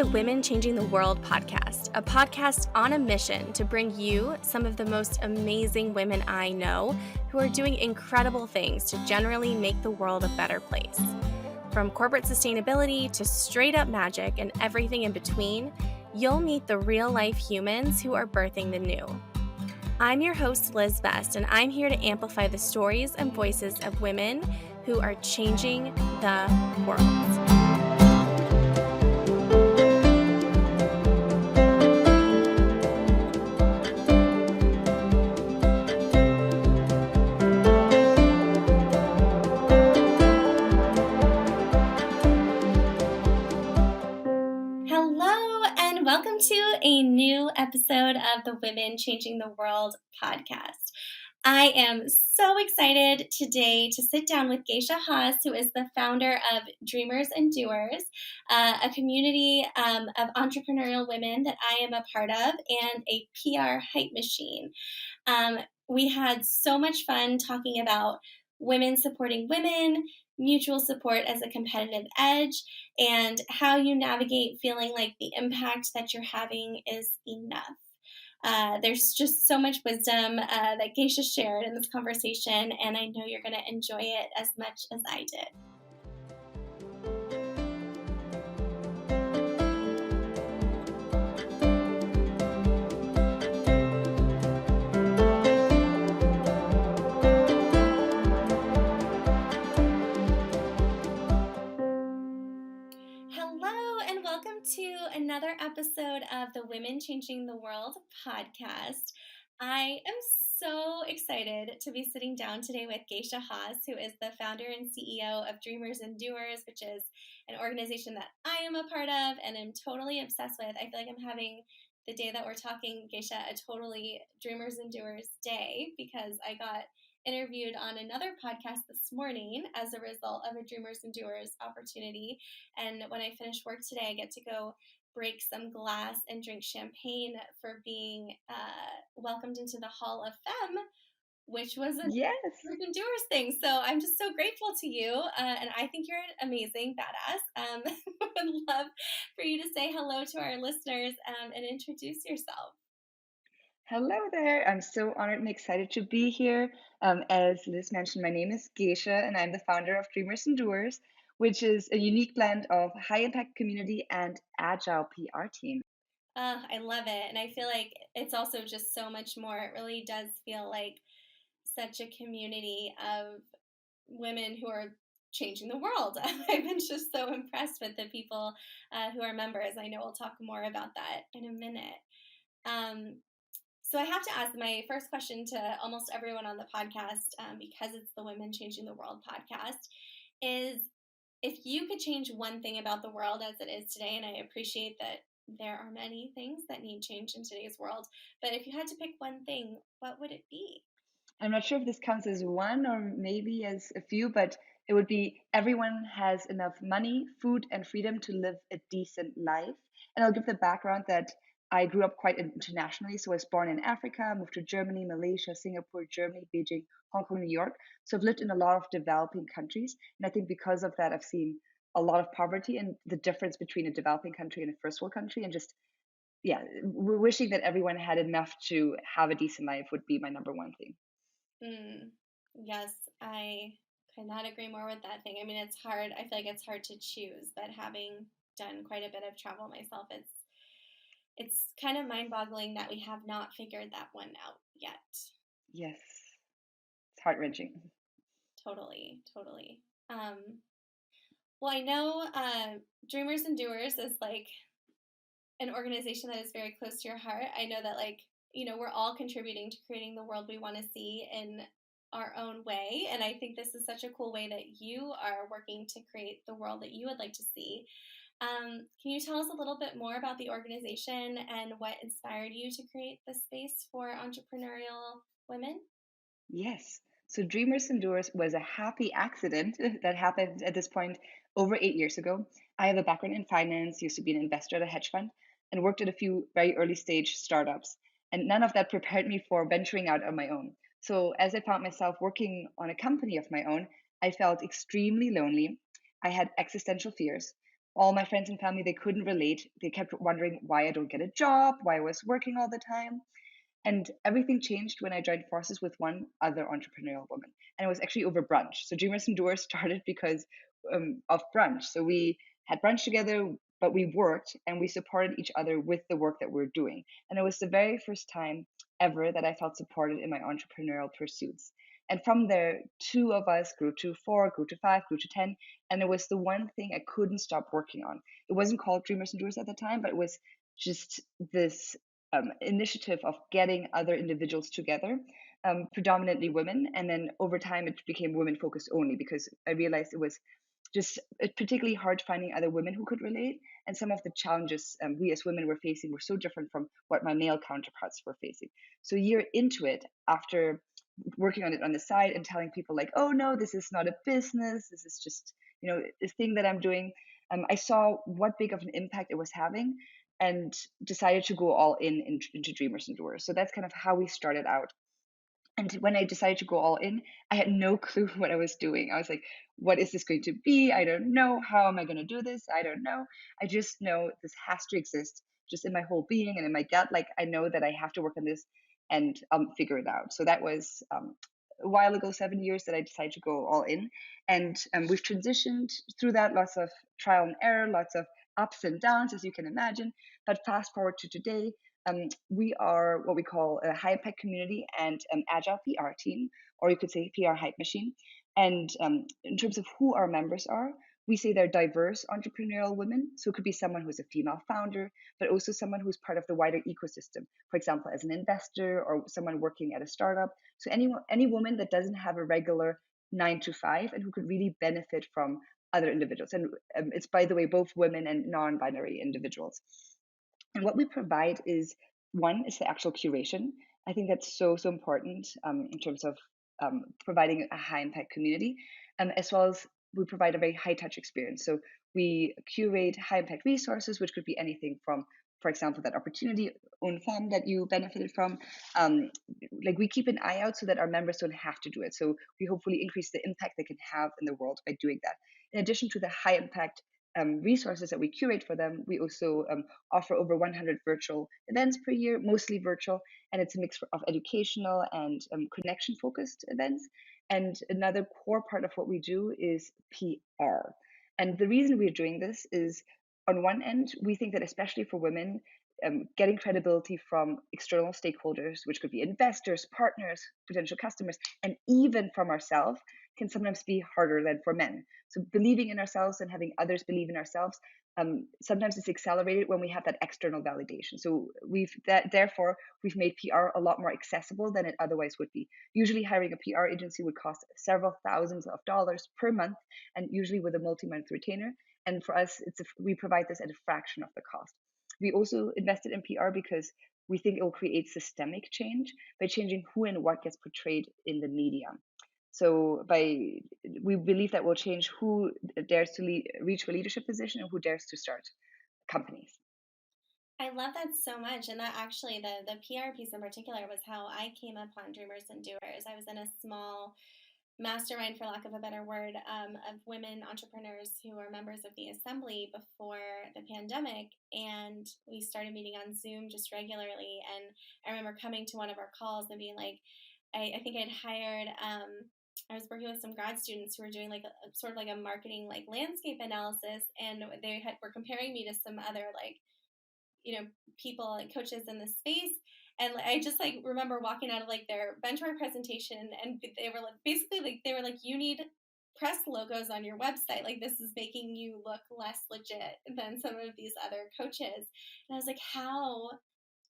the Women Changing the World podcast, a podcast on a mission to bring you some of the most amazing women I know who are doing incredible things to generally make the world a better place. From corporate sustainability to straight up magic and everything in between, you'll meet the real life humans who are birthing the new. I'm your host, Liz Best, and I'm here to amplify the stories and voices of women who are changing the world. Welcome to a new episode of the Women Changing the World podcast. I am so excited today to sit down with Gesche Haas, who is the founder of Dreamers Doers, a community of entrepreneurial women that I am a part of, and a PR hype machine. We had so much fun talking about women supporting women, mutual support as a competitive edge, and how you navigate feeling like the impact that you're having is enough. There's just so much wisdom that Gesche shared in this conversation, and I know you're going to enjoy it as much as I did. To another episode of the Women Changing the World podcast. I am so excited to be sitting down today with Gesche Haas, who is the founder and CEO of Dreamers Doers, which is an organization that I am a part of and am totally obsessed with. I feel like I'm having the day that we're talking, Gesche, a totally Dreamers Doers day, because I got interviewed on another podcast this morning as a result of a Dreamers Doers opportunity. And when I finish work today, I get to go break some glass and drink champagne for being welcomed into the Hall of Femme, which was a Dreamers Doers thing. So I'm just so grateful to you. And I think you're an amazing badass. Would love for you to say hello to our listeners and introduce yourself. Hello there. I'm so honored and excited to be here. As Liz mentioned, my name is Gesche, and I'm the founder of Dreamers Doers, which is a unique blend of high-impact community and agile PR team. I love it. And I feel like it's also just so much more. It really does feel like such a community of women who are changing the world. I've been just so impressed with the people who are members. I know we'll talk more about that in a minute. So I have to ask my first question to almost everyone on the podcast, because it's the Women Changing the World podcast, is if you could change one thing about the world as it is today, and I appreciate that there are many things that need change in today's world, but if you had to pick one thing, what would it be? I'm not sure if this counts as one or maybe as a few, but it would be everyone has enough money, food, and freedom to live a decent life. And I'll give the background that I grew up quite internationally. So I was born in Africa, moved to Germany, Malaysia, Singapore, Germany, Beijing, Hong Kong, New York. So I've lived in a lot of developing countries. And I think because of that, I've seen a lot of poverty and the difference between a developing country and a first world country. And just, wishing that everyone had enough to have a decent life would be my number one thing. Yes, I could not agree more with that thing. I mean, it's hard. I feel like it's hard to choose, but having done quite a bit of travel myself, it's kind of mind-boggling that we have not figured that one out yet. Yes, it's heart-wrenching. Totally. Well, I know Dreamers Doers is like an organization that is very close to your heart. I know that we're all contributing to creating the world we want to see in our own way. And I think this is such a cool way that you are working to create the world that you would like to see. Can you tell us a little bit more about the organization and what inspired you to create this space for entrepreneurial women? Yes. So Dreamers Doers was a happy accident that happened at this point over 8 years ago. I have a background in finance, used to be an investor at a hedge fund, and worked at a few very early stage startups. And none of that prepared me for venturing out on my own. So as I found myself working on a company of my own, I felt extremely lonely. I had existential fears. all my friends and family, they couldn't relate. They kept wondering why I don't get a job, why I was working all the time. And everything changed when I joined forces with one other entrepreneurial woman. And it was actually over brunch. So Dreamers and Doers started because of brunch. So we had brunch together, but we worked and we supported each other with the work that we are doing. And it was the very first time ever that I felt supported in my entrepreneurial pursuits. And from there, two of us grew to four, grew to five, grew to 10. And it was the one thing I couldn't stop working on. It wasn't called Dreamers and Doers at the time, but it was just this initiative of getting other individuals together, predominantly women. And then over time, it became women focused only because I realized it was just particularly hard finding other women who could relate. And some of the challenges we as women were facing were so different from what my male counterparts were facing. So, a year into it, after working on it on the side and telling people, like, oh no, this is not a business, this is just, a thing that I'm doing, I saw what big of an impact it was having and decided to go all into Dreamers and Doers. So that's kind of how we started out. And when I decided to go all in, I had no clue what I was doing. I was like, what is this going to be? I don't know. How am I going to do this? I don't know. I just know this has to exist just in my whole being and in my gut. Like, I know that I have to work on this and figure it out. So that was a while ago, 7 years, that I decided to go all in. And we've transitioned through that, lots of trial and error, lots of ups and downs, as you can imagine. But fast forward to today, we are what we call a high impact community and agile PR team, or you could say PR hype machine. And in terms of who our members are, we say they're diverse entrepreneurial women. So it could be someone who's a female founder, but also someone who's part of the wider ecosystem. For example, as an investor or someone working at a startup. So any woman that doesn't have a regular 9 to 5 and who could really benefit from other individuals. And it's, by the way, both women and non-binary individuals. And what we provide is, one is the actual curation. I think that's so important in terms of providing a high impact community, as well as we provide a very high touch experience. So we curate high impact resources, which could be anything from, for example, that opportunity own fund that you benefited from. Like, we keep an eye out so that our members don't have to do it. So we hopefully increase the impact they can have in the world by doing that. In addition to the high impact resources that we curate for them, we also offer over 100 virtual events per year, mostly virtual, and it's a mix of educational and connection focused events. And another core part of what we do is PR. And the reason we're doing this is, on one end, we think that especially for women, getting credibility from external stakeholders, which could be investors, partners, potential customers, and even from ourselves, can sometimes be harder than for men. So believing in ourselves and having others believe in ourselves, sometimes it's accelerated when we have that external validation. So therefore we've made PR a lot more accessible than it otherwise would be. Usually hiring a PR agency would cost several thousands of dollars per month, and usually with a multi-month retainer. And for us, we provide this at a fraction of the cost. We also invested in PR because we think it will create systemic change by changing who and what gets portrayed in the media. So we believe that will change who dares to reach for leadership position and who dares to start companies. I love that so much. And that actually, the PR piece in particular was how I came upon Dreamers and Doers. I was in a small mastermind, for lack of a better word, of women entrepreneurs who are members of the assembly before the pandemic. And we started meeting on Zoom just regularly. And I remember coming to one of our calls and being like, I think I'd hired, I was working with some grad students who were doing like a sort of like a marketing like landscape analysis, and were comparing me to some other like, people and coaches in the space. And I just like remember walking out of like their benchmark presentation, and they were like, basically like, they were like, you need press logos on your website, like this is making you look less legit than some of these other coaches. And I was like, how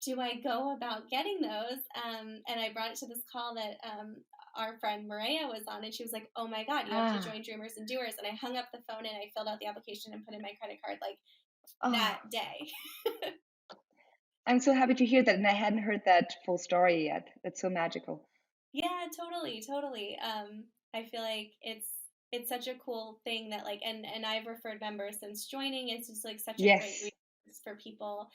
do I go about getting those? And I brought it to this call that our friend Maria was on, and she was like, oh my god, you have to Ah, join Dreamers and Doers. And I hung up the phone and I filled out the application and put in my credit card like that oh, day. I'm so happy to hear that, and I hadn't heard that full story yet. That's so magical. Yeah, totally, totally. I feel like it's such a cool thing that like, and I've referred members since joining. It's just like such a great Yes, resource for people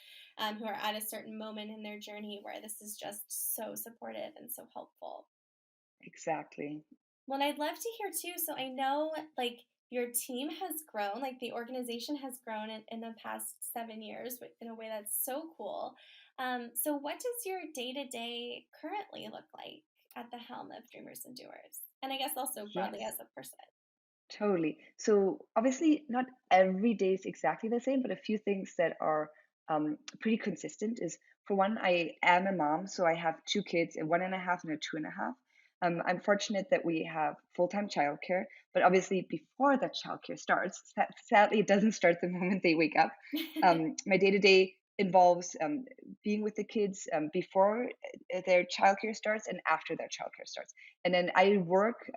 who are at a certain moment in their journey where this is just so supportive and so helpful. exactly. Well, and I'd love to hear too. So I know like your team has grown, like the organization has grown in the past 7 years in a way that's so cool. So, what does your day to day currently look like at the helm of Dreamers and Doers? And I guess also broadly Yes. as a person. Totally. So obviously, not every day is exactly the same, but a few things that are pretty consistent is, for one, I am a mom, so I have two kids, a 1.5 and a 2.5. I'm fortunate that we have full-time childcare, but obviously before that childcare starts, sadly, it doesn't start the moment they wake up. My day-to-day involves being with the kids before their childcare starts and after their childcare starts. And then I work.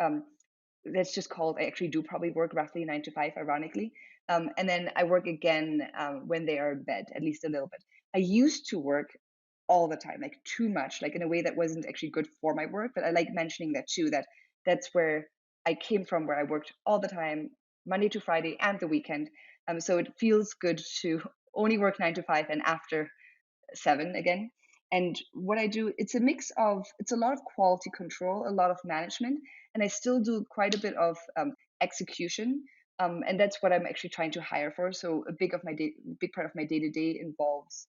That's just called, I actually do probably work roughly 9 to 5, ironically. And then I work again when they are in bed, at least a little bit. I used to work all the time, like too much, like in a way that wasn't actually good for my work. But I like mentioning that too, that that's where I came from, where I worked all the time, Monday to Friday and the weekend. So it feels good to only work 9 to 5 and after 7 again. And what I do, it's a mix of, it's a lot of quality control, a lot of management, and I still do quite a bit of execution. And that's what I'm actually trying to hire for. So a big part of my day to day involves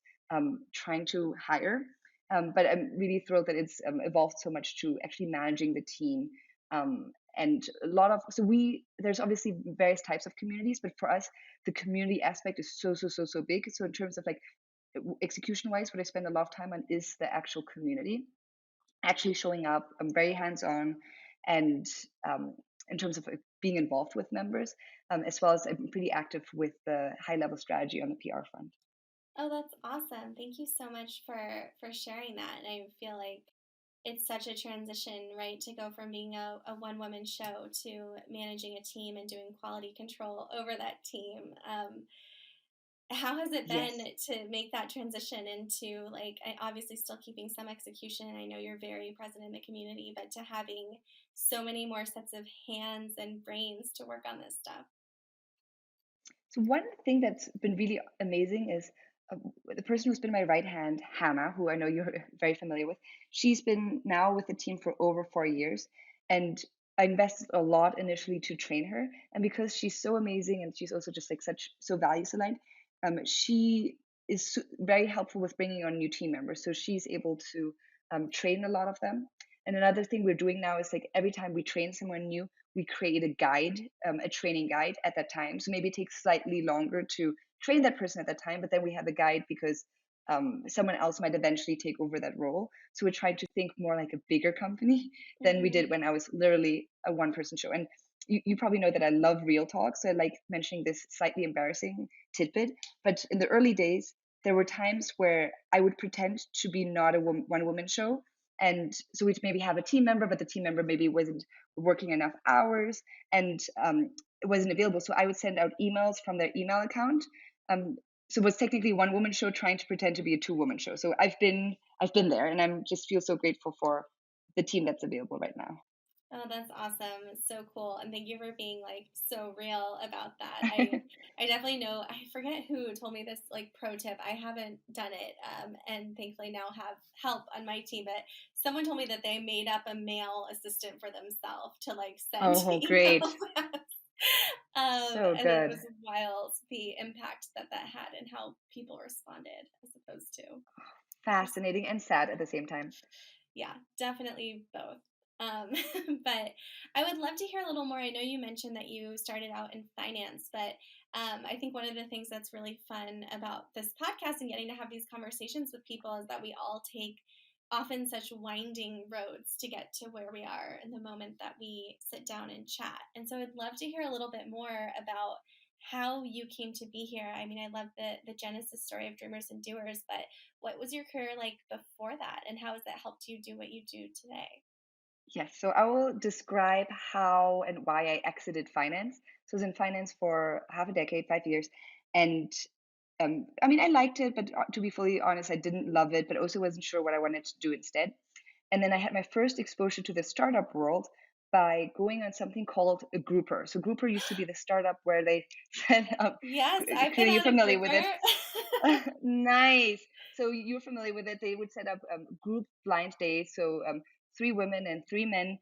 trying to hire. But I'm really thrilled that it's evolved so much to actually managing the team. And a lot of, so there's obviously various types of communities, but for us, the community aspect is so big. So in terms of like execution wise, what I spend a lot of time on is the actual community, actually showing up. I'm very hands on, and in terms of being involved with members, as well as I'm pretty active with the high level strategy on the PR front. Oh, that's awesome. Thank you so much for sharing that. And I feel like it's such a transition, right? To go from being a one woman show to managing a team and doing quality control over that team. How has it been Yes. to make that transition into, like, obviously still keeping some execution? I know you're very present in the community, but to having so many more sets of hands and brains to work on this stuff. So one thing that's been really amazing is the person who's been my right hand, Hannah, who I know you're very familiar with. She's been now with the team for over 4 years, and I invested a lot initially to train her. And because she's so amazing and she's also just like such so values aligned, she is very helpful with bringing on new team members. So she's able to train a lot of them. And another thing we're doing now is like every time we train someone new, we create a guide, a training guide at that time. So maybe it takes slightly longer to train that person at that time, but then we have a guide because someone else might eventually take over that role. So we're trying to think more like a bigger company than we Hmm. did when I was literally a one person show. And you probably know that I love real talk. So I like mentioning this slightly embarrassing tidbit. But in the early days, there were times where I would pretend to be not a one woman show. And so we'd maybe have a team member, but the team member maybe wasn't working enough hours and it wasn't available. So I would send out emails from their email account. Um, so it was technically one woman show trying to pretend to be a two-woman show. So I've been there, and I'm just feel so grateful for the team that's available right now. Oh, that's awesome. It's so cool. And thank you for being like so real about that. I definitely know, I forget who told me this like pro tip. I haven't done it. And thankfully now have help on my team, but someone told me that they made up a male assistant for themselves to like send Oh, great. emails out. So And it good. was wild the impact that that had and how people responded as opposed to Fascinating and sad at the same time. yeah, definitely both. Um, but I would love to hear a little more. I know you mentioned that you started out in finance, but I think one of the things that's really fun about this podcast and getting to have these conversations with people is that we all take often such winding roads to get to where we are in the moment that we sit down and chat. And so I'd love to hear a little bit more about how you came to be here. I mean, I love the genesis story of Dreamers and Doers, but what was your career like before that, and how has that helped you do what you do today? Yes, so I will describe how and why I exited finance. So I was in finance for half a decade, 5 years, and I mean, I liked it, but to be fully honest, I didn't love it, but also wasn't sure what I wanted to do instead. And then I had my first exposure to the startup world by going on something called a grouper. So grouper used to be the startup where they set up. Yes, I've been Clearly, you're on a familiar with it. grouper. Nice. So you're familiar with it. They would set up group blind dates. So three women and three men.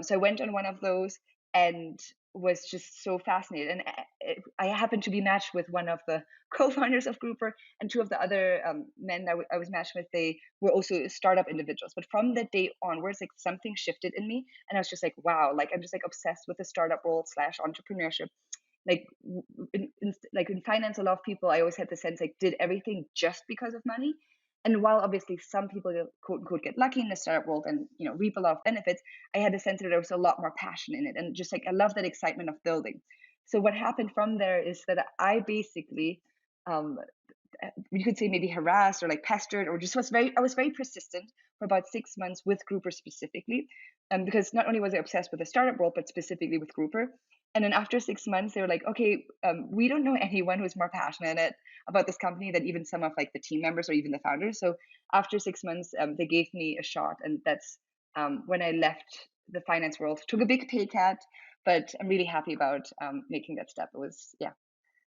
So I went on one of those, and was just so fascinated. And I happened to be matched with one of the co-founders of Grouper, and two of the other men that I was matched with. They were also startup individuals. But from that day onwards, like something shifted in me, and I was just like, wow, like I'm just like obsessed with the startup world slash entrepreneurship. Like like in finance, a lot of people, I always had the sense like did everything just because of money. And while obviously some people quote unquote get lucky in the startup world and reap a lot of benefits, I had a sense that there was a lot more passion in it, and just like I love that excitement of building. So what happened from there is that I basically um, you could say maybe harassed or like pestered, or just I was very persistent for about 6 months with Grouper specifically, because not only was I obsessed with the startup world but specifically with Grouper. And then after 6 months they were like, okay, we don't know anyone who's more passionate about this company than even some of like the team members or even the founders. So after 6 months, they gave me a shot, and that's when I left the finance world, took a big pay cut, but I'm really happy about making that step. It was, yeah,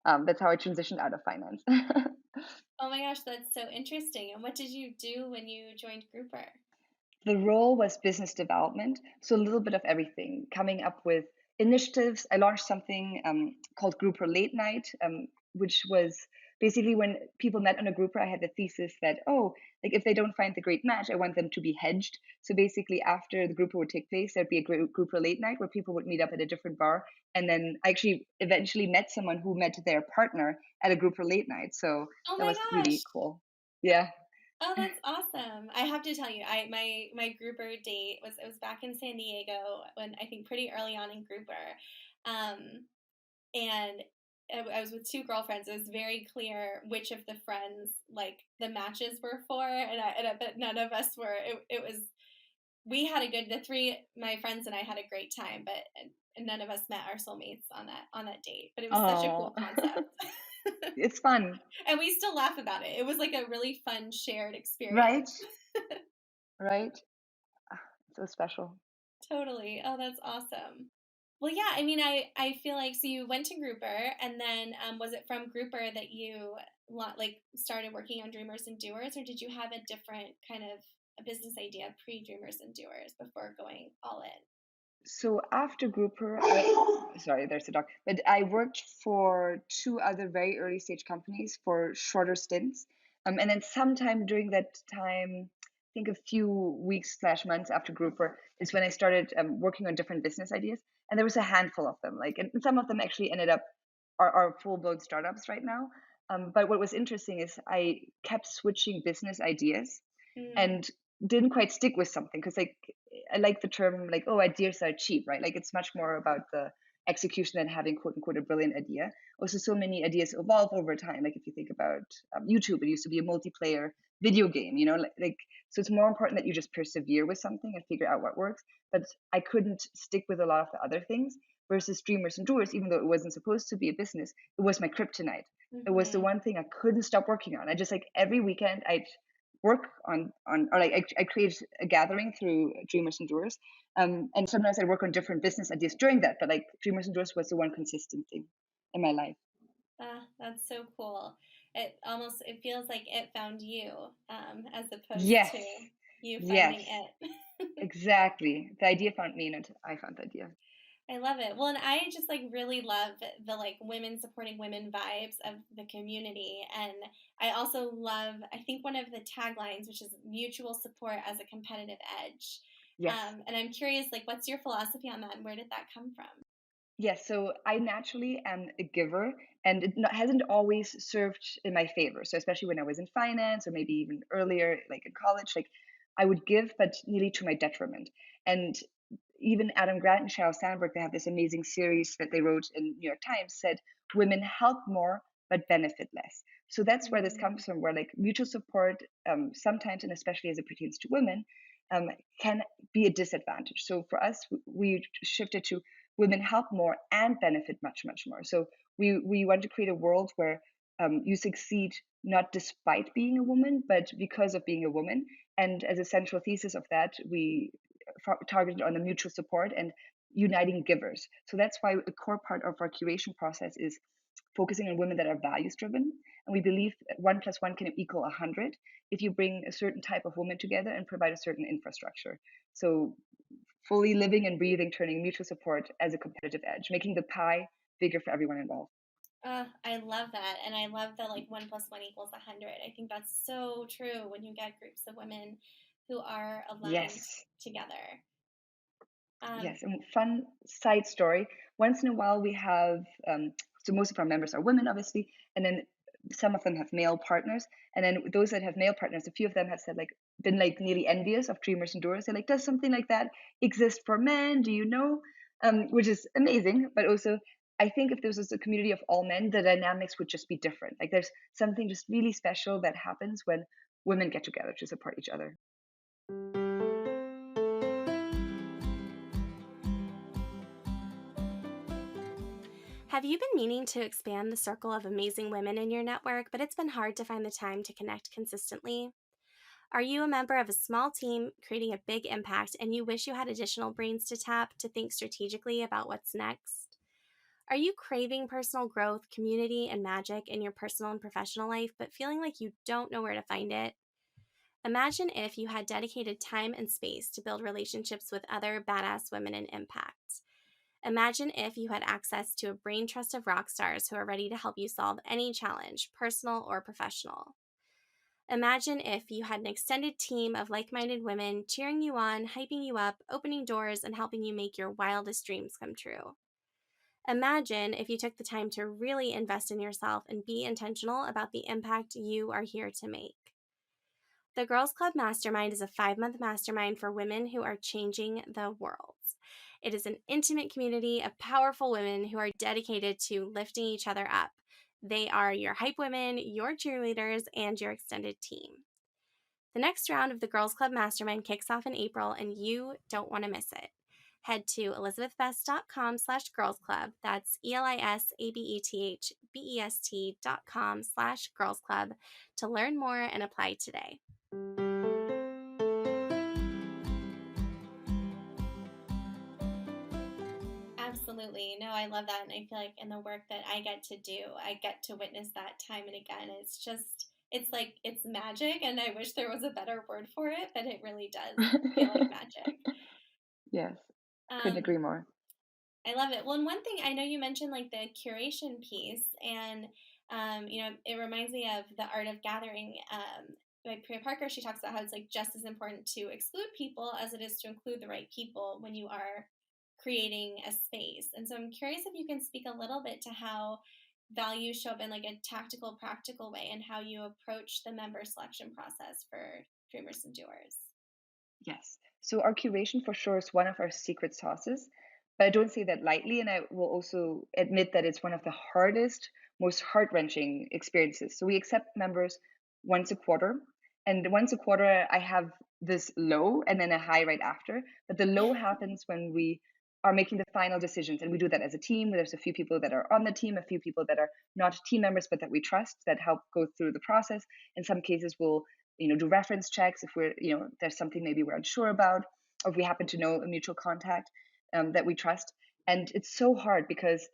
that's how I transitioned out of finance. Oh my gosh, that's so interesting. And what did you do when you joined Grouper? The role was business development, so a little bit of everything, coming up with initiatives. I launched something called Grouper Late Night, which was basically when people met on a grouper. I had the thesis that, oh, like if they don't find the great match, I want them to be hedged. So basically, after the grouper would take place, there'd be a grouper late night where people would meet up at a different bar. And then I actually eventually met someone who met their partner at a grouper late night. So Oh that my was gosh. really cool. Yeah. Oh, that's awesome. I have to tell you, my grouper date was, it was back in San Diego when, I think pretty early on in grouper. Um, and I was with two girlfriends. It was very clear which of the friends like the matches were for, but none of us were. It was, we had a good, the three, my friends and I had a great time, but and none of us met our soulmates on that date. But it was such a Oh, cool concept. it's fun, And we still laugh about it. It was like a really fun shared right? experience. Right? Ah, so special. Totally. Oh, that's awesome. Well, yeah, I mean, I feel like, so you went to Grouper, and then was it from Grouper that you like started working on Dreamers and Doers, or did you have a different kind of a business idea pre Dreamers and Doers before going all in? So after Grouper, sorry, there's a dog. But I worked for two other very early stage companies for shorter stints. And then sometime during that time, I think a few weeks slash months after Grouper is when I started working on different business ideas. And there was a handful of them, like, and some of them actually ended up are full blown startups right now. But what was interesting is I kept switching business ideas Mm, and didn't quite stick with something because like I like the term like, oh, ideas are cheap, right? Like it's much more about the execution than having quote unquote a brilliant idea. Also, so many ideas evolve over time. Like if you think about YouTube, it used to be a multiplayer video game, like so it's more important that you just persevere with something and figure out what works. But I couldn't stick with a lot of the other things. Versus Dreamers and Doers, even though it wasn't supposed to be a business, it was my kryptonite. It was the mm-hmm. one thing I couldn't stop working on. I just like every weekend I'd work on or like I create a gathering through Dreamers and Doers, and sometimes I work on different business ideas during that. But like Dreamers and Doers was the one consistent thing in my life. Ah, that's so cool. It feels like it found you, as opposed Yes, to you yes, finding it. exactly. The idea found me, and I found the idea. I love it. Well, and I just like really love the like women supporting women vibes of the community. And I also love, I think one of the taglines, which is mutual support as a competitive edge. Yes. And I'm curious, like, what's your philosophy on that, and where did that come from? Yes, so I naturally am a giver, and it hasn't always served in my favor. So especially when I was in finance, or maybe even earlier, like in college, like I would give, but nearly to my detriment. And even Adam Grant and Sheryl Sandberg, they have this amazing series that they wrote in New York Times, said women help more but benefit less. So that's where this Mm, comes from, where like mutual support, sometimes, and especially as it pertains to women, can be a disadvantage. So for us, we shifted to women help more and benefit much, much more. So we want to create a world where you succeed not despite being a woman, but because of being a woman. And as a central thesis of that, we targeted on the mutual support and uniting givers. So that's why a core part of our curation process is focusing on women that are values driven. And we believe that 1 plus 1 can equal 100 if you bring a certain type of woman together and provide a certain infrastructure. So fully living and breathing, turning mutual support as a competitive edge, making the pie bigger for everyone involved. I love that. And I love the like 1 + 1 = 100. I think that's so true when you get groups of women who are aligned Yes. together. Um, Yes, and fun side story. Once in a while, we have so most of our members are women, obviously, and then some of them have male partners. And then those that have male partners, a few of them have said like been like nearly envious of Dreamers and Doers. They're like, does something like that exist for men? Do you know? Which is amazing, but also I think if this was a community of all men, the dynamics would just be different. Like there's something just really special that happens when women get together to support each other. Have you been meaning to expand the circle of amazing women in your network, but it's been hard to find the time to connect consistently? Are you a member of a small team creating a big impact and you wish you had additional brains to tap to think strategically about what's next? Are you craving personal growth, community, and magic in your personal and professional life, but feeling like you don't know where to find it? Imagine if you had dedicated time and space to build relationships with other badass women in impact. Imagine if you had access to a brain trust of rock stars who are ready to help you solve any challenge, personal or professional. Imagine if you had an extended team of like minded women cheering you on, hyping you up, opening doors, and helping you make your wildest dreams come true. Imagine if you took the time to really invest in yourself and be intentional about the impact you are here to make. The Girls Club Mastermind is a 5-month mastermind for women who are changing the world. It is an intimate community of powerful women who are dedicated to lifting each other up. They are your hype women, your cheerleaders, and your extended team. The next round of the Girls Club Mastermind kicks off in April, and you don't want to miss it. Head to elizabethbest.com/girlsclub. That's ELISABETHBEST.com/girlsclub to learn more and apply today. Absolutely. No, I love that. And I feel like in the work that I get to do, I get to witness that time and again. It's like, it's magic. And I wish there was a better word for it, but it really does feel like magic. Yes, couldn't Um, agree more. I love it. Well, and one thing I know you mentioned like the curation piece, and it reminds me of the art of gathering. By Priya Parker, she talks about how it's like just as important to exclude people as it is to include the right people when you are creating a space. And so I'm curious if you can speak a little bit to how values show up in like a tactical, practical way, and how you approach the member selection process for Dreamers and Doers. Yes. So our curation for sure is one of our secret sauces, but I don't say that lightly. And I will also admit that it's one of the hardest, most heart-wrenching experiences. So we accept members once a quarter. And once a quarter, I have this low and then a high right after. But the low happens when we are making the final decisions. And we do that as a team. There's a few people that are on the team, a few people that are not team members, but that we trust that help go through the process. In some cases, we'll do reference checks if we're there's something maybe we're unsure about, or if we happen to know a mutual contact that we trust. And it's so hard because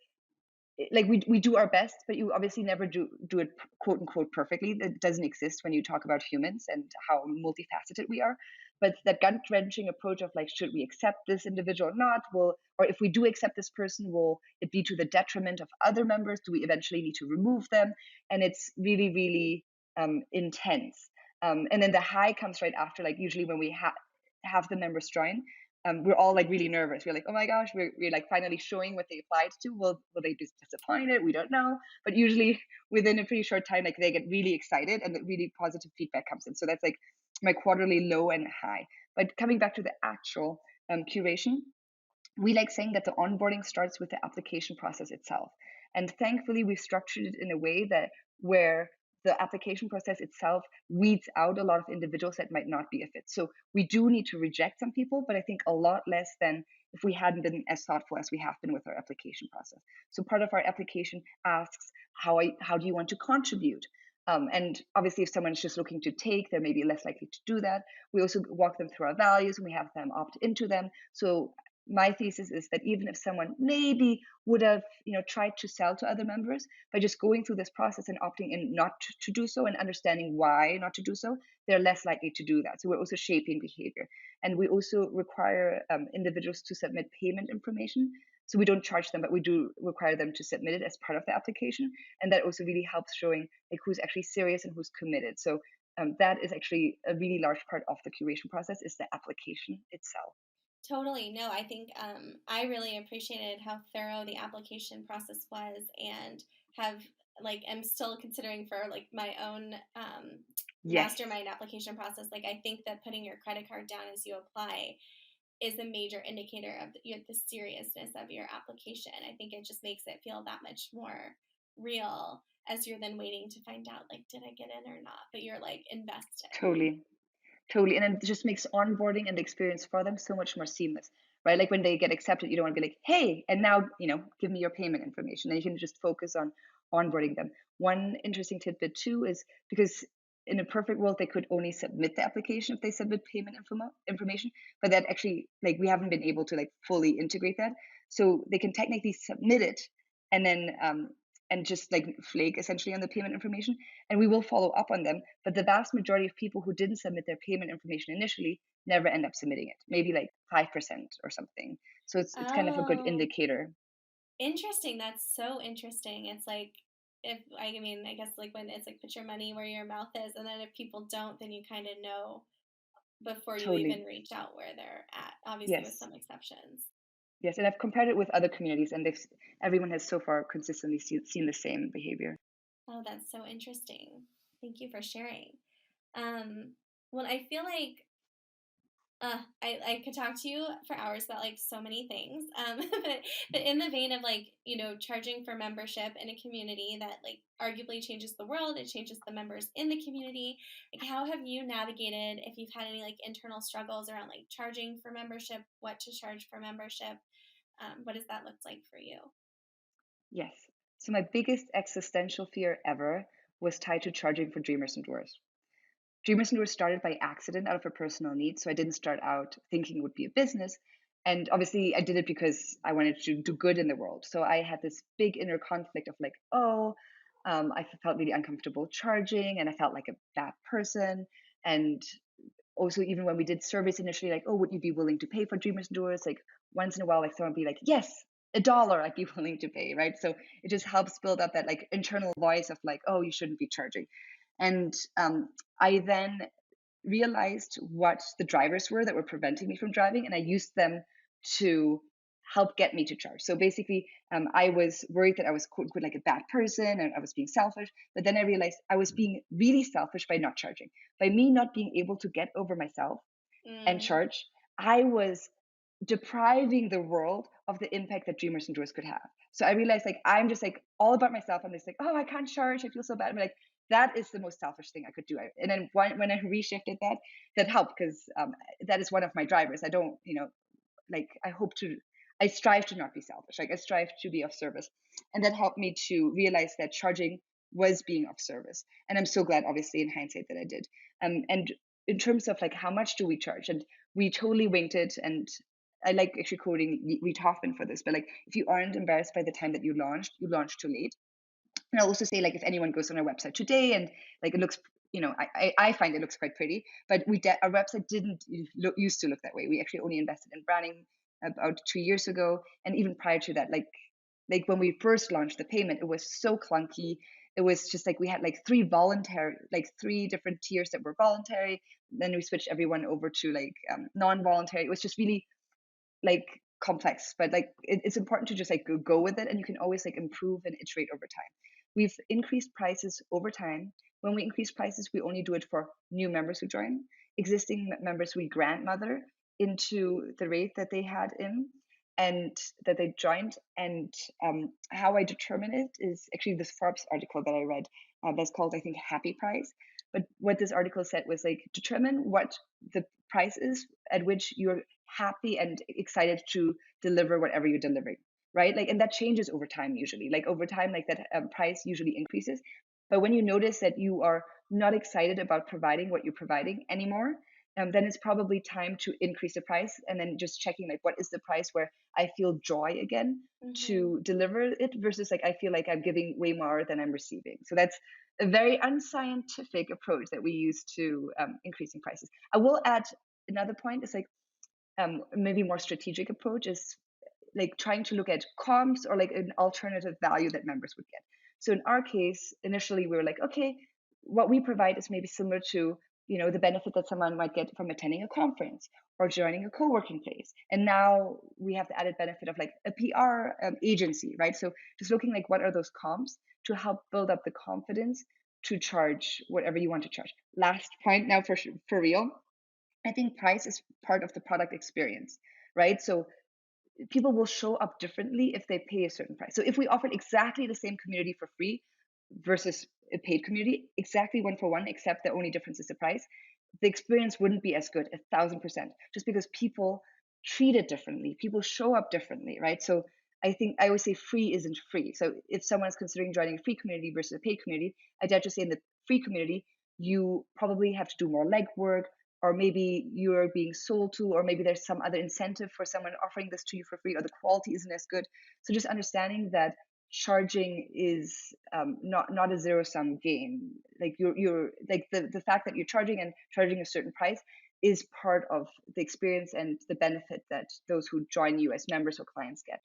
like we do our best, but you obviously never do it quote unquote perfectly. That doesn't exist when you talk about humans and how multifaceted we are. But that gut wrenching approach of like, should we accept this individual or not? Will or if we do accept this person, will it be to the detriment of other members? Do we eventually need to remove them? And it's really, really intense. And then the high comes right after, like usually when we have the members join, we're all like really nervous. We're like, oh my gosh, we're like finally showing what they applied to. Will they be disappointed? We don't know. But usually within a pretty short time, like they get really excited and the really positive feedback comes in. So that's like my quarterly low and high. But coming back to the actual curation, we like saying that the onboarding starts with the application process itself. And thankfully, we've structured it in a way that where the application process itself weeds out a lot of individuals that might not be a fit. So we do need to reject some people, but I think a lot less than if we hadn't been as thoughtful as we have been with our application process. So part of our application asks, how do you want to contribute? And obviously, if someone's just looking to take, they're maybe less likely to do that. We also walk them through our values and we have them opt into them. So my thesis is that even if someone maybe would have, tried to sell to other members, by just going through this process and opting in not to do so and understanding why not to do so, they're less likely to do that. So we're also shaping behavior. And we also require individuals to submit payment information. So we don't charge them, but we do require them to submit it as part of the application. And that also really helps showing like who's actually serious and who's committed. So that is actually a really large part of the curation process, is the application itself. Totally. No, I think I really appreciated how thorough the application process was, and have like am still considering for like my own Yes, mastermind application process. Like I think that putting your credit card down as you apply is a major indicator of the seriousness of your application. I think it just makes it feel that much more real as you're then waiting to find out like did I get in or not, but you're like invested. totally. Totally. And it just makes onboarding and the experience for them so much more seamless, right? Like when they get accepted, you don't want to be like, hey, and now, give me your payment information. And you can just focus on onboarding them. One interesting tidbit too is because in a perfect world, they could only submit the application if they submit payment information, but that actually, like, we haven't been able to like fully integrate that. So they can technically submit it and then, and just like flake essentially on the payment information, and we will follow up on them. But the vast majority of people who didn't submit their payment information initially never end up submitting it, maybe like 5% or something. So it's kind of a good Oh, indicator. interesting. That's so interesting. It's like if I mean, I guess like when it's like put your money where your mouth is, and then if people don't, then you kind of know before you Totally. even reach out where they're at. Obviously, with Yes. some exceptions. Yes. And I've compared it with other communities, and everyone has so far consistently seen the same behavior. Oh, that's so interesting. Thank you for sharing. Um, well, I feel like I could talk to you for hours about like so many things. But in the vein of like, charging for membership in a community that like arguably changes the world, it changes the members in the community. Like, how have you navigated if you've had any like internal struggles around like charging for membership, what to charge for membership? What does that look like for you? Yes. So my biggest existential fear ever was tied to charging for Dreamers and Doers. Dreamers and Doers started by accident out of a personal need. So I didn't start out thinking it would be a business. And obviously, I did it because I wanted to do good in the world. So I had this big inner conflict of like, oh, I felt really uncomfortable charging and I felt like a bad person. And also, even when we did surveys initially, like, oh, would you be willing to pay for Dreamers and Doers? Like, once in a while, like, someone would be like, yes, $1, I'd be willing to pay, right? So it just helps build up that like internal voice of like, oh, you shouldn't be charging. And I then realized what the drivers were that were preventing me from driving, and I used them to help get me to charge. So basically, I was worried that I was quote unquote like a bad person and I was being selfish. But then I realized I was being really selfish by not charging. By me not being able to get over myself and Mm, charge, I was depriving the world of the impact that Dreamers and Doers could have. So I realized like I'm just like all about myself. I'm just like, oh, I can't charge. I feel so bad. I'm like, that is the most selfish thing I could do. And then when I reshifted that, that helped because that is one of my drivers. I don't, like I strive to not be selfish. Like I strive to be of service. And that helped me to realize that charging was being of service. And I'm so glad, obviously, in hindsight that I did. And in terms of like how much do we charge? And we totally winged it. And I like actually quoting Reid Hoffman for this, but like if you aren't embarrassed by the time that you launched too late. And I'll also say like if anyone goes on our website today and like it looks, I find it looks quite pretty, but our website didn't used to look that way. We actually only invested in branding about 2 years ago, and even prior to that, like when we first launched the payment, it was so clunky. It was just like we had like three different tiers that were voluntary. Then we switched everyone over to like non-voluntary. It was just really like complex, but like it's important to just like go with it, and you can always like improve and iterate over time. We've increased prices over time. When we increase prices, we only do it for new members who join. Existing members, we grandmother into the rate that they had in and that they joined. And how I determine it is actually this Forbes article that I read that's called, I think, Happy Price. But what this article said was like determine what the price is at which you're happy and excited to deliver whatever you're delivering, right? Like, and that changes over time usually. Like over time, like that price usually increases. But when you notice that you are not excited about providing what you're providing anymore, then it's probably time to increase the price, and then just checking like what is the price where I feel joy again Hmm. to deliver it versus like I feel like I'm giving way more than I'm receiving. So that's a very unscientific approach that we use to increasing prices. I will add another point is like maybe more strategic approach is like trying to look at comps or like an alternative value that members would get. So in our case, initially we were like, okay, what we provide is maybe similar to the benefit that someone might get from attending a conference or joining a co-working place. And now we have the added benefit of like a PR agency, right? So just looking like what are those comps to help build up the confidence to charge whatever you want to charge. Last point now for real. I think price is part of the product experience, right? So people will show up differently if they pay a certain price. So if we offered exactly the same community for free versus a paid community, exactly one for one, except the only difference is the price, the experience wouldn't be as good, 1,000%, just because people treat it differently. People show up differently, right? So I think I always say free isn't free. So if someone is considering joining a free community versus a paid community, I dare to say in the free community, you probably have to do more legwork, or maybe you're being sold to, or maybe there's some other incentive for someone offering this to you for free, or the quality isn't as good. So just understanding that charging is not a zero sum game. Like you're like the fact that you're charging and charging a certain price is part of the experience and the benefit that those who join you as members or clients get.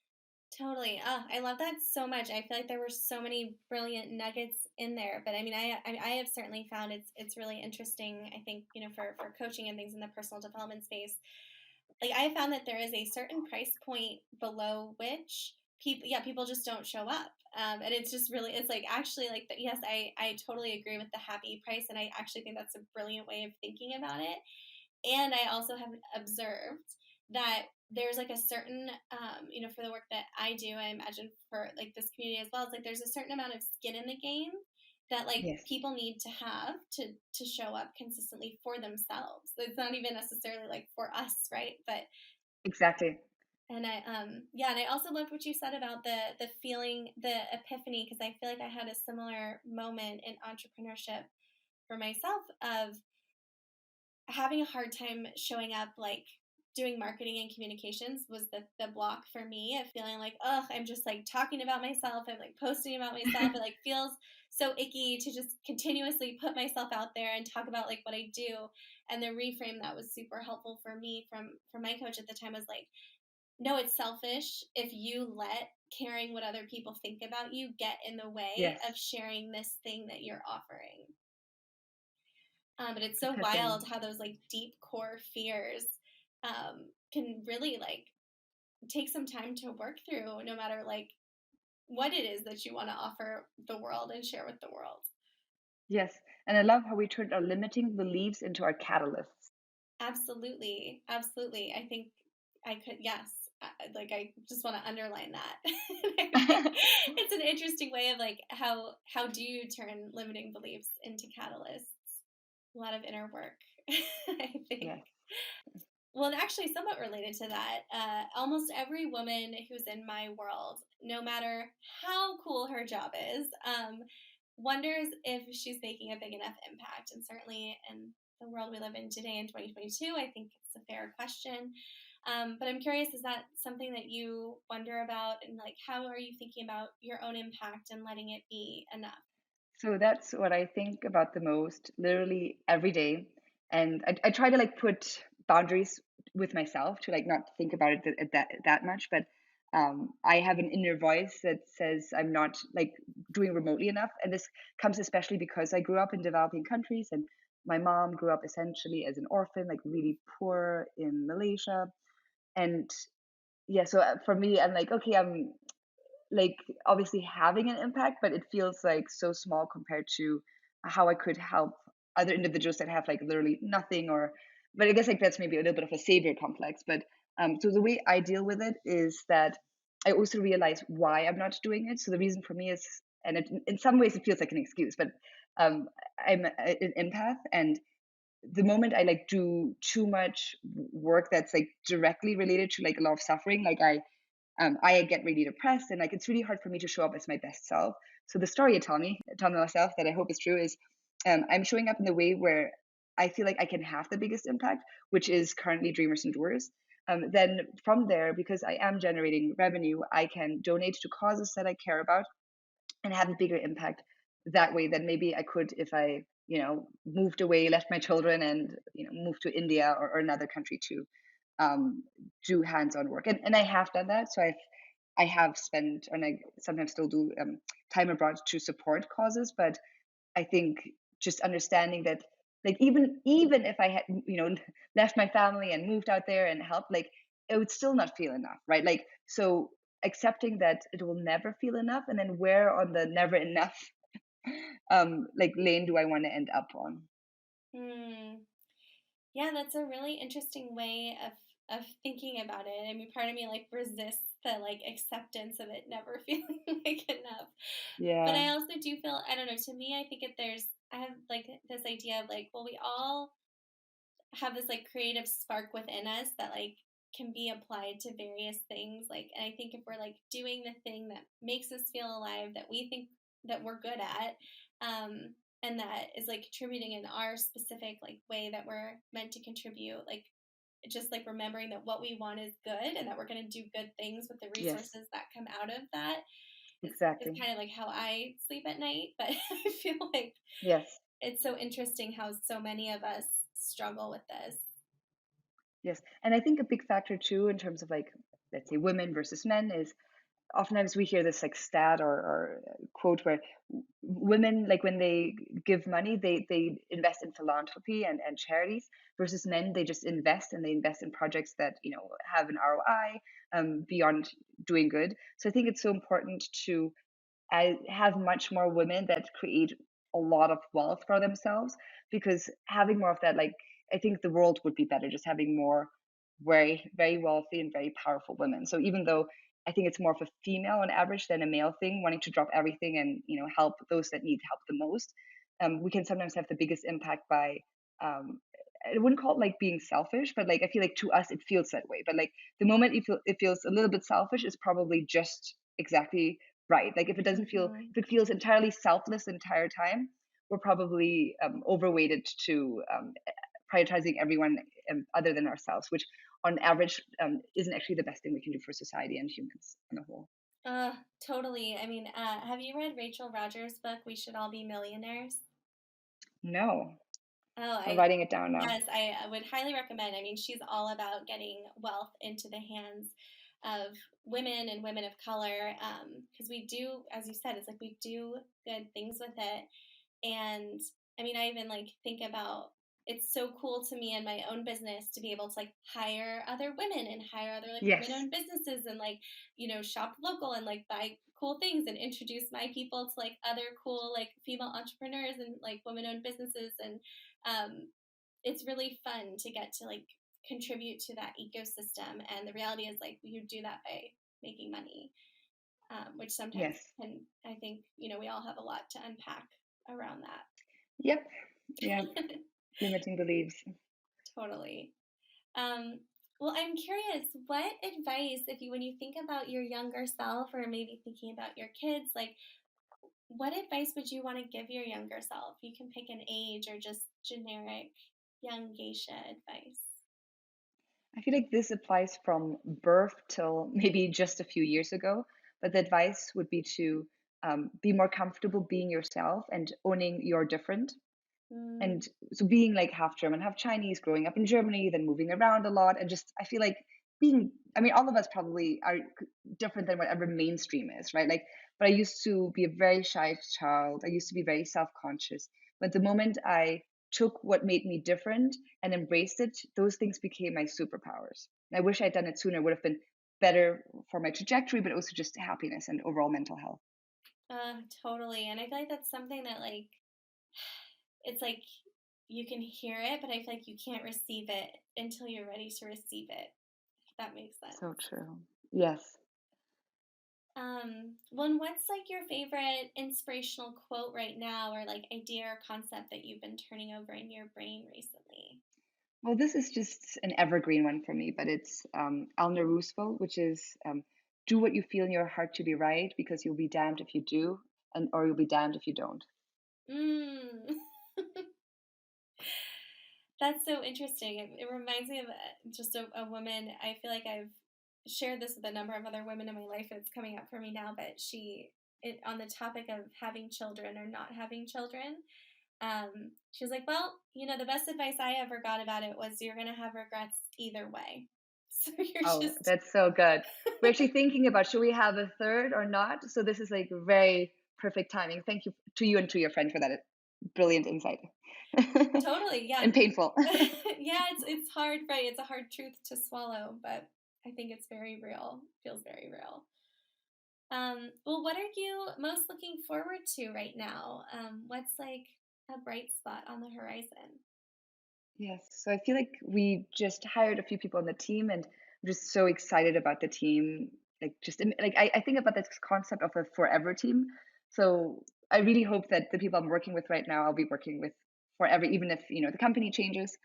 Totally. Oh, I love that so much. I feel like there were so many brilliant nuggets in there. But I mean, I have certainly found it's really interesting. I think for coaching and things in the personal development space, like I have found that there is a certain price point below which people just don't show up. And it's just really it's like actually like yes, I totally agree with the happy price, and I actually think that's a brilliant way of thinking about it. And I also have observed that there's like a certain for the work that I do, I imagine for like this community as well, it's like there's a certain amount of skin in the game that like Yes, people need to have to show up consistently for themselves. It's not even necessarily like for us, right? But exactly. and I yeah, and I also loved what you said about the feeling, the epiphany, because I feel like I had a similar moment in entrepreneurship for myself of having a hard time showing up, like doing marketing and communications was the block for me of feeling like, oh, I'm just like talking about myself, I'm like posting about myself, it like feels so icky to just continuously put myself out there and talk about like what I do. And the reframe that was super helpful for me from my coach at the time was like, no, it's selfish if you let caring what other people think about you get in the way Yes, of sharing this thing that you're offering. But it's so epiphany. wild how those like deep core fears can really like take some time to work through, no matter like what it is that you want to offer the world and share with the world. Yes, and I love how we turned our limiting beliefs into our catalysts. Absolutely, absolutely. I think I could, yes. Like I just want to underline that. It's an interesting way of like how do you turn limiting beliefs into catalysts? A lot of inner work, I think. Yes. Well, and actually, somewhat related to that, almost every woman who's in my world, no matter how cool her job is, wonders if she's making a big enough impact. And certainly in the world we live in today in 2022, I think it's a fair question. But I'm curious, is that something that you wonder about? And like, how are you thinking about your own impact and letting it be enough? So that's what I think about the most, literally every day. And I try to like put boundaries with myself to like not think about it that much. But I have an inner voice that says I'm not like doing remotely enough. And this comes especially because I grew up in developing countries, and my mom grew up essentially as an orphan, like really poor in Malaysia. And yeah, so for me, I'm like, okay, I'm like obviously having an impact, but it feels like so small compared to how I could help other individuals that have like literally nothing. Or but I guess like that's maybe a little bit of a savior complex. But so the way I deal with it is that I also realize why I'm not doing it. So the reason for me is, and in some ways it feels like an excuse, but um I'm an empath, and the moment I like do too much work that's like directly related to like a lot of suffering, like I get really depressed, and like it's really hard for me to show up as my best self. So the story I tell myself that I hope is true is I'm showing up in the way where I feel like I can have the biggest impact, which is currently Dreamers and Doers. Then from there, because I am generating revenue, I can donate to causes that I care about and have a bigger impact that way than maybe I could if I, moved away, left my children, and moved to India or another country to um, do hands-on work. And I have done that. So I have spent, and I sometimes still do, time abroad to support causes. But I think just understanding that, like, even if I had, left my family and moved out there and helped, like, it would still not feel enough, right? Like, so accepting that it will never feel enough, and then where on the never enough like lane do I want to end up on? Hmm. Yeah, that's a really interesting way of thinking about it. I mean, part of me like resists the like acceptance of it never feeling like enough. But Yeah. I also do feel, I don't know, to me I think if there's I have like this idea of like, well, we all have this like creative spark within us that like can be applied to various things, like, and I think if we're like doing the thing that makes us feel alive, that we think that we're good at, and that is like contributing in our specific like way that we're meant to contribute, like just like remembering that what we want is good and that we're going to do good things with the Yes, resources that come out of that is exactly. kind of like how I sleep at night. But I feel like Yes. it's so interesting how so many of us struggle with this. Yes. And I think a big factor too, in terms of, like, let's say women versus men, is oftentimes we hear this like stat or quote where women, like, when they give money, they invest in philanthropy and charities, versus men, they just invest, and they invest in projects that have an ROI, beyond doing good. So I think it's so important to I have much more women that create a lot of wealth for themselves, because having more of that, like, I think the world would be better just having more very, very wealthy and very powerful women. So even though I think it's more of a female on average than a male thing, wanting to drop everything and help those that need help the most, we can sometimes have the biggest impact by. Um, I wouldn't call it like being selfish, but like I feel like to us it feels that way. But like the moment it feels a little bit selfish, is probably just exactly right. Like Mhm. if it feels entirely selfless the entire time, we're probably overweighted to prioritizing everyone other than ourselves, which on average isn't actually the best thing we can do for society and humans on a whole. Totally. I mean, have you read Rachel Rogers' book, We Should All Be Millionaires? No, Oh, I'm I writing it down now. yes, I would highly recommend. I mean, she's all about getting wealth into the hands of women and women of color, because we do, as you said, it's like we do good things with it. And I mean, I even like think about, it's so cool to me in my own business to be able to like hire other women and hire other like women Yes, owned businesses and like, shop local and like buy cool things and introduce my people to like other cool like female entrepreneurs and like women owned businesses. And um, it's really fun to get to like contribute to that ecosystem. And the reality is like you do that by making money, which sometimes yes, can, I think, we all have a lot to unpack around yep, yep. that. Limiting beliefs. Totally. Um, well, I'm curious, what advice, if you, when you think about your younger self or maybe thinking about your kids, like what advice would you want to give your younger self? You can pick an age or just generic young geisha advice. I feel like this applies from birth till maybe just a few years ago. But the advice would be to be more comfortable being yourself and owning your different. Mm, And so being like half German, half Chinese, growing up in Germany, then moving around a lot, and just I feel like being. I mean, all of us probably are different than whatever mainstream is, right? Like, but I used to be a very shy child. I used to be very self-conscious. But the moment I took what made me different and embraced it, those things became my superpowers. And I wish I'd done it sooner. It would have been better for my trajectory, but also just happiness and overall mental health. totally. And I feel like that's something that like, it's like you can hear it, but I feel like you can't receive it until you're ready to receive it, if that makes sense. So true. Yes. Well, and what's like your favorite inspirational quote right now, or like idea or concept that you've been turning over in your brain recently? Well, this is just an evergreen one for me, but it's Eleanor Roosevelt, which is do what you feel in your heart to be right, because you'll be damned if you do, and or you'll be damned if you don't. Mm. That's so interesting. It reminds me of just a woman. I feel like I've shared this with a number of other women in my life. It's coming up for me now, but on the topic of having children or not having children, she was like, "Well, the best advice I ever got about it was you're going to have regrets either way. So you're Oh, just that's so good. We're actually thinking about should we have a third or not? So this is like very perfect timing. Thank you to you and to your friend for that brilliant insight. totally, yeah, And painful. yeah. It's hard, right? It's a hard truth to swallow, but I think it's very real. Feels very real. Well, what are you most looking forward to right now? What's like a bright spot on the horizon? Yes. So I feel like we just hired a few people on the team, and I'm just so excited about the team. Like like I think about this concept of a forever team. So I really hope that the people I'm working with right now, I'll be working with forever, even if, the company changes,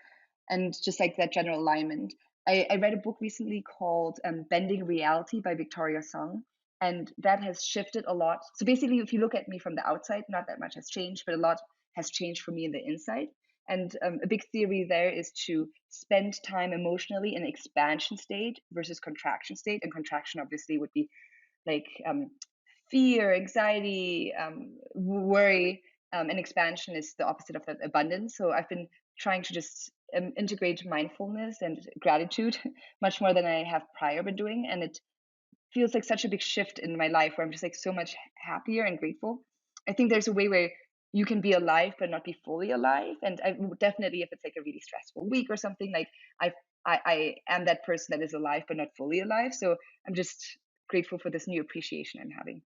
and just like that general alignment. I read a book recently called Bending Reality by Victoria Song, and that has shifted a lot. So basically, if you look at me from the outside, not that much has changed, but a lot has changed for me in the inside. And a big theory there is to spend time emotionally in expansion state versus contraction state. And contraction obviously would be like fear, anxiety, worry, and expansion is the opposite of that abundance. So I've been trying to just integrate mindfulness and gratitude much more than I have prior been doing, and it feels like such a big shift in my life where I'm just like so much happier and grateful. I think there's a way where you can be alive but not be fully alive, and I would definitely, if it's like a really stressful week or something, like I I am that person that is alive but not fully alive. So I'm just grateful for this new appreciation I'm having.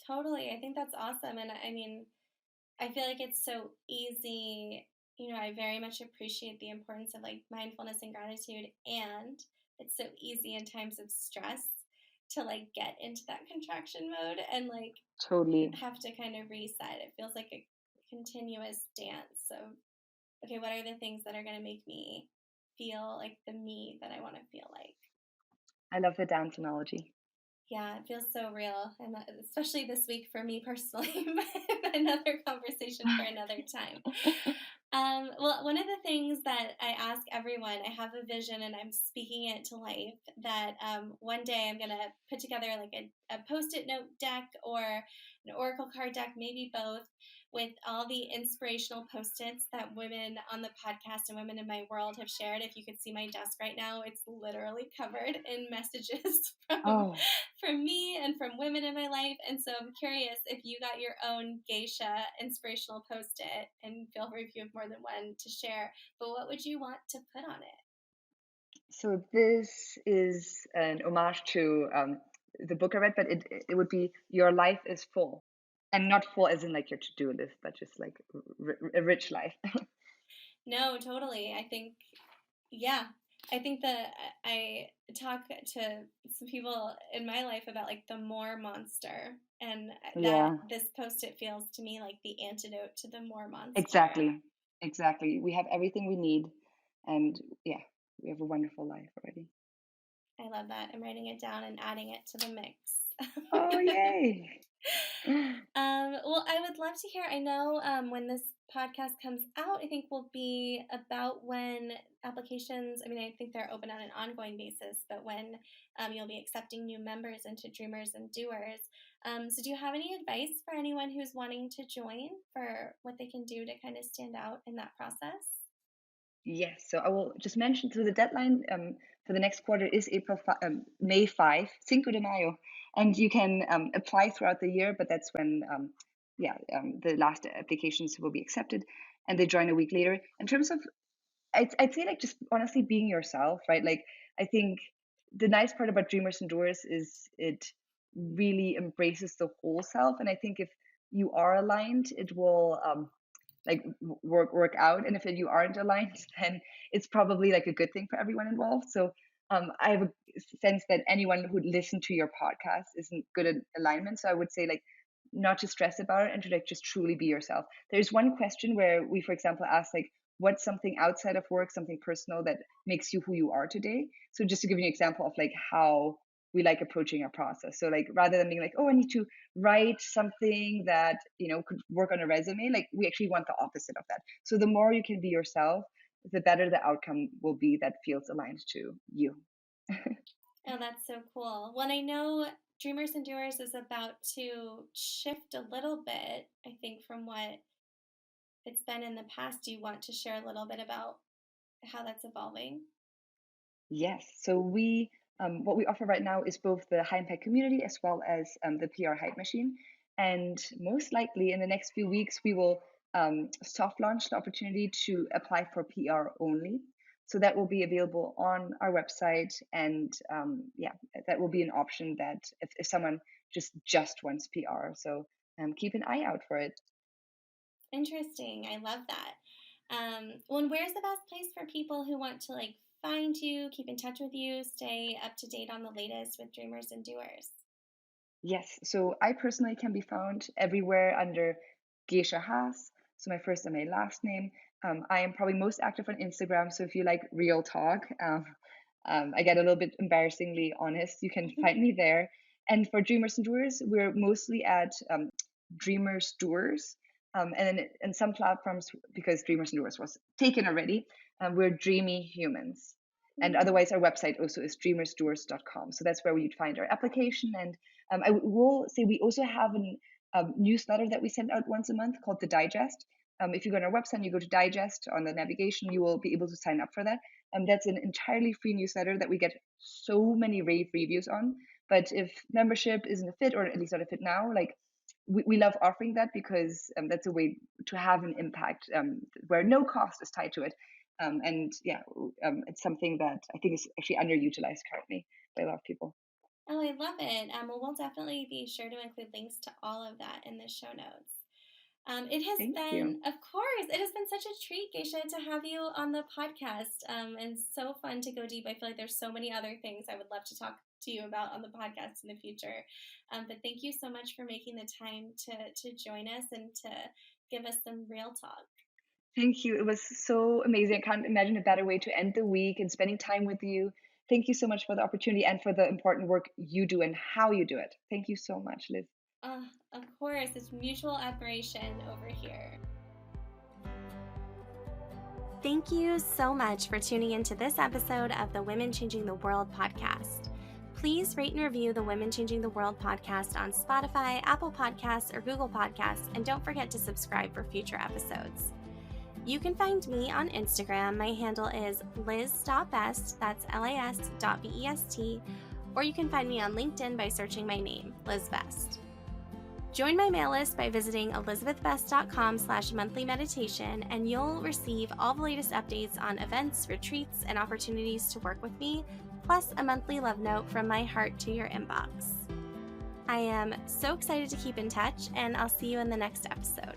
Totally. I think that's awesome. And I mean, I feel like it's so easy. I very much appreciate the importance of like mindfulness and gratitude. And it's so easy in times of stress to like get into that contraction mode and like Totally. have to kind of reset. It feels like a continuous dance. So, okay, what are the things that are going to make me feel like the me that I want to feel like? I love the dance analogy. Yeah, it feels so real, and especially this week for me personally. But another conversation for another time. Well, one of the things that I ask everyone, I have a vision and I'm speaking it to life. That one day I'm gonna put together like a post-it note deck or an oracle card deck, maybe both, with all the inspirational post-its that women on the podcast and women in my world have shared. If you could see my desk right now, it's literally covered in messages Oh, from me and from women in my life. And so I'm curious if you got your own geisha inspirational post it, and feel free if you have more than one to share. But what would you want to put on it? so this is an homage to the book I read, but it would be your life is full, and not full as in like your to do list, but just like a rich life. No, totally. I think, yeah. I think that I talk to some people in my life about like the more monster, and that Yeah, this post it feels to me like the antidote to the more monster. exactly, exactly. We have everything we need, and yeah, we have a wonderful life already. I love that. I'm writing it down and adding it to the mix. Oh, yay! Well, I would love to hear. I know when this podcast comes out, I think will be about when applications, I mean, I think they're open on an ongoing basis, but when you'll be accepting new members into Dreamers and Doers. So, do you have any advice for anyone who's wanting to join for what they can do to kind of stand out in that process? Yes, so I will just mention, so the deadline for the next quarter is May 5, Cinco de Mayo, and you can apply throughout the year, but that's when the last applications will be accepted, and they join a week later. In terms of, I'd say like just honestly being yourself, right? Like I think the nice part about Dreamers and Doers is it really embraces the whole self, and I think if you are aligned, it will like work out, and if you aren't aligned, then it's probably like a good thing for everyone involved. So I have a sense that anyone who'd listen to your podcast isn't good at alignment, so I would say like not to stress about it and to like just truly be yourself. There's one question where we, for example, ask like what's something outside of work, something personal that makes you who you are today. So just to give you an example of like how we like approaching our process. So like rather than being like, oh, I need to write something that, could work on a resume, like we actually want the opposite of that. So the more you can be yourself, the better the outcome will be that feels aligned to you. Oh, that's so cool. Well, I know Dreamers and Doers is about to shift a little bit, I think, from what it's been in the past. Do you want to share a little bit about how that's evolving? Yes. So what we offer right now is both the high impact community as well as the PR hype machine. And most likely in the next few weeks, we will soft launch the opportunity to apply for PR only. So that will be available on our website, and yeah, that will be an option that if someone just wants PR. So keep an eye out for it. Interesting. I love that. Well, and where's the best place for people who want to like find you, keep in touch with you, stay up to date on the latest with Dreamers and Doers? Yes, so I personally can be found everywhere under Gesche Haas, so my first and my last name. I am probably most active on Instagram, so if you like real talk, I get a little bit embarrassingly honest, you can find me there. And for Dreamers and Doers, we're mostly at Dreamers Doers. And then in some platforms, because Dreamers and Doers was taken already, we're Dreamy Humans. And Mm. otherwise, our website also is dreamersdoers.com. So that's where you'd find our application. And I will say we also have a newsletter that we send out once a month called the Digest. If you go on our website and you go to Digest on the navigation, you will be able to sign up for that. That's an entirely free newsletter that we get so many rave reviews on. But if membership isn't a fit, or at least not a fit now, like we love offering that because that's a way to have an impact where no cost is tied to it. And yeah, it's something that I think is actually underutilized currently by a lot of people. Oh, I love it. Well, we'll definitely be sure to include links to all of that in the show notes. It has Thank you. been, of course, it has been such a treat, Geisha, to have you on the podcast, and so fun to go deep. I feel like there's so many other things I would love to talk to you about on the podcast in the future. But thank you so much for making the time to join us and to give us some real talk. Thank you. It was so amazing. I can't imagine a better way to end the week and spending time with you. Thank you so much for the opportunity and for the important work you do and how you do it. Thank you so much, Liz. Of course, it's mutual admiration over here. Thank you so much for tuning into this episode of the Women Changing the World podcast. Please rate and review the Women Changing the World podcast on Spotify, Apple Podcasts, or Google Podcasts, and don't forget to subscribe for future episodes. You can find me on Instagram. My handle is liz.best, that's lis.best, or you can find me on LinkedIn by searching my name, Liz Best. Join my mail list by visiting elizabethbest.com/monthly meditation, and you'll receive all the latest updates on events, retreats, and opportunities to work with me, plus a monthly love note from my heart to your inbox. I am so excited to keep in touch, and I'll see you in the next episode.